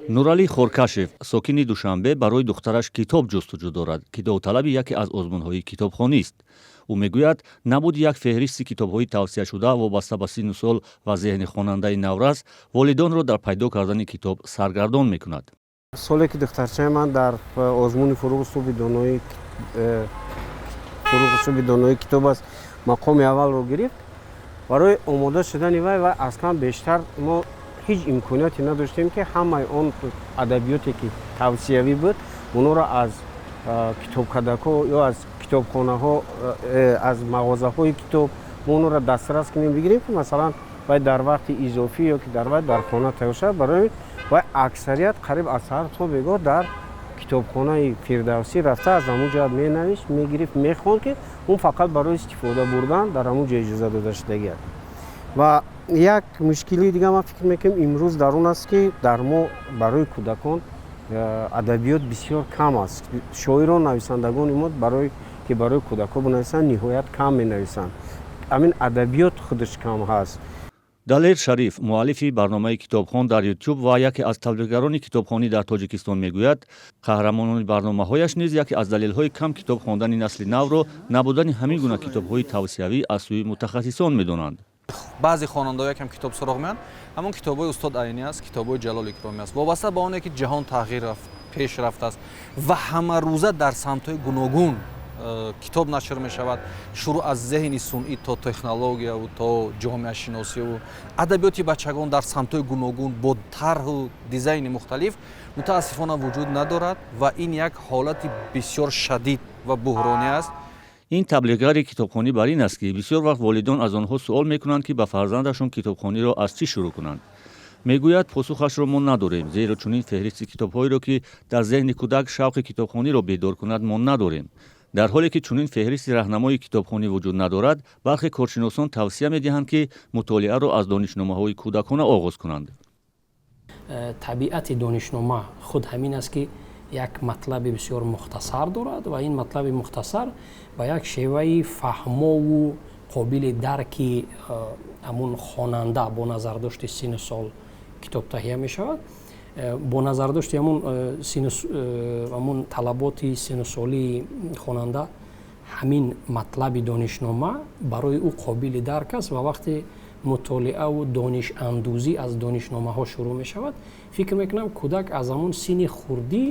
нуралӣ хоркашев сокини душанбе барои духтараш китоб ҷустуҷӯ дорад ки довталаби яке аз озмунҳои китобхонист. ӯ мегӯяд набуди як феҳристи китобҳои тавсияшуда вобаста ба синну сол ва зеҳни хонандаи наврас волидонро дар пайдо кардани китоб саргардон мекунад. соле ки духтарчаи ман дар озмуни фуруғи суби донои китоб аст мақоми аввалро гирифт, барои омода шудани вай ва аслан бештар мо ҳеҷ имконияте надоштем ки ҳамаи он адабиёте ки тавсиявӣ буд онро аз китобкадако ё аз китобхонаҳо аз мағозаҳои китоб мо онро дастрас кунем бигирем ки масалан вай дар вақти изофӣ ё ки дар вай дар хона тайёр шавад. Барои вай аксарият қариб аз ҳар то бегоҳ дар китобхонаи фирдавсӣ рафта аз ҳамун ҷоят менавишт, мегирифт, мехонд ки он фақат барои истифода бурдан дар ҳамун ҷо иҷоза дода шудагӣ аст. Ва як мушкили дига ман фикр мекунам имрӯз дар он аст ки дар мо барои кӯдакон адабиёт бисёр кам аст. Шоирон, нависандагони мо ки барои кӯдакон бинависанд ниҳоят кам менависанд. Ҳамин адабиёт худаш кам ҳаст. далер шариф муаллифи барномаи китобхон дар ютуб ва яке аз таблиғгарони китобхонӣ дар тоҷикистон мегӯяд қаҳрамонони барномаҳояш низ яке аз далелҳои кам китоб хондани насли навро набудани ҳамин гуна китобҳои тавсиявӣ аз сӯи мутахассисон медонанд. баъзе хонандаҳоя ҳам китоб суроғ меянд, ҳамон китобҳои устод Айнӣ аст, китобҳои Ҷалол Икромӣ аст. Вобаста ба оне ки ҷаҳон тағйир пеш рафтааст ва ҳамарӯза дар самтҳои гуногун китоб нашр мешавад, шуруъ аз зеҳни сунъӣ то технологияву то ҷомеашиносиву адабиёти бачагон дар самтҳои гуногун бо тарҳу дизайни мухталиф мутаассифона вуҷуд надорад ва ин як ҳолати бисёр шадид ва буҳронӣ аст. ин таблиғгари китобхонӣ бар ин аст ки бисёр вақт волидон аз онҳо суол мекунанд ки ба фарзандашон китобхониро аз чӣ шурӯъ кунанд. мегӯяд посухашро мо надорем, зеро чунин феҳристи китобҳоеро ки дар зеҳни кӯдак шавқи китобхониро бедор кунад мо надорем. дар ҳоле ки чунин феҳристи раҳнамои китобхонӣ вуҷуд надорад, бархе коршиносон тавсия медиҳанд ки мутолиаро аз донишномаҳои кӯдакона оғоз кунанд. табиати донишнома худ ҳамин аст ки як матлаби бисёр мухтасар дорад ва ин матлаби мухтасар ба як шеваи фаҳмову қобили дарки ҳамун хонанда бо назардошти синну сол китоб таҳия мешавад. бо назардошти ҳамун талаботи синнусолии хонанда ҳамин матлаби донишнома барои ӯ қобили дарк аст ва вақте мутолиаву донишандӯзӣ аз донишномаҳо шурӯъ мешавад, фикр мекунам кӯдак аз ҳамун синни хурдӣ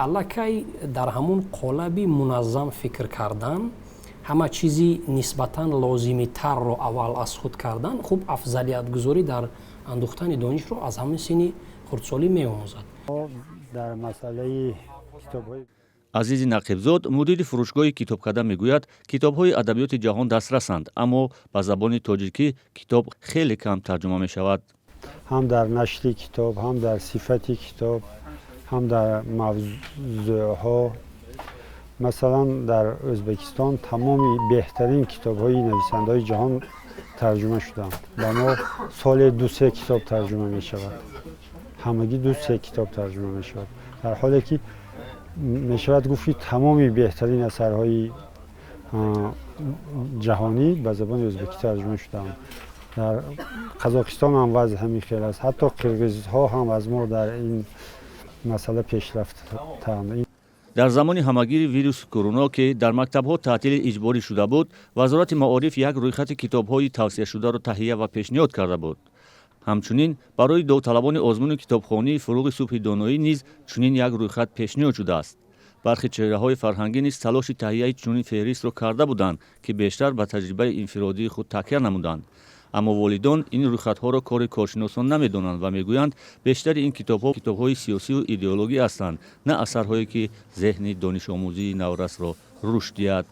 аллакай дар ҳамун қолаби муназзам фикр кардан, ҳама чизи нисбатан лозимитарро аввал аз худ кардан, хуб афзалиятгузорӣ дар андӯхтани донишро аз ҳамин синни хурдсолӣ меомӯзад. дар масъалаи китобҳои азизи нақибзод мудири фурӯшгоҳи китобкада мегӯяд китобҳои адабиёти ҷаҳон дастрасанд, аммо ба забони тоҷикӣ китоб хеле кам тарҷума мешавад. ҳам дар нашри китоб, ҳам дар сифати китоб, ҳам дар мавзӯъҳо. масалан дар Ӯзбекистон тамоми беҳтарин китобҳои нависандаҳои ҷаҳон тарҷума шуданд. ба мо соли 2-3 китоб тарҷума мешавад. ҳамагӣ 2-3 китоб тарҷума мешавад. дар ҳоле ки мешавад гуфти тамоми беҳтарин асарҳои ҷаҳонӣ ба забони ӯзбекӣ тарҷума шудаанд. дар Қазоқистон ҳам вазъ ҳамин хел аст. ҳатто қирғизҳо ҳам аз мо дар ин масъала пешрафтаанд. дар замони ҳамагири вируси короно ки дар мактабҳо таътили иҷборӣ шуда буд, вазорати маориф як рӯйхати китобҳои тавсияшударо таҳия ва пешниҳод карда буд. ҳамчунин барои довталабони озмуни китобхонии фуруғи субҳи доноӣ низ чунин як рӯйхат пешниҳод шудааст. бархи чеҳраҳои фарҳангӣ низ талоши таҳияи чунин феҳристро карда буданд ки бештар ба таҷрибаи инфиродии худ такя намуданд. аммо волидон ин рӯйхатҳоро кори коршиносон намедонанд ва мегӯянд бештари ин китобҳои сиёсиву идеологӣ ҳастанд, на асарҳое ки зеҳни донишомӯзии наврасро рушд диҳад.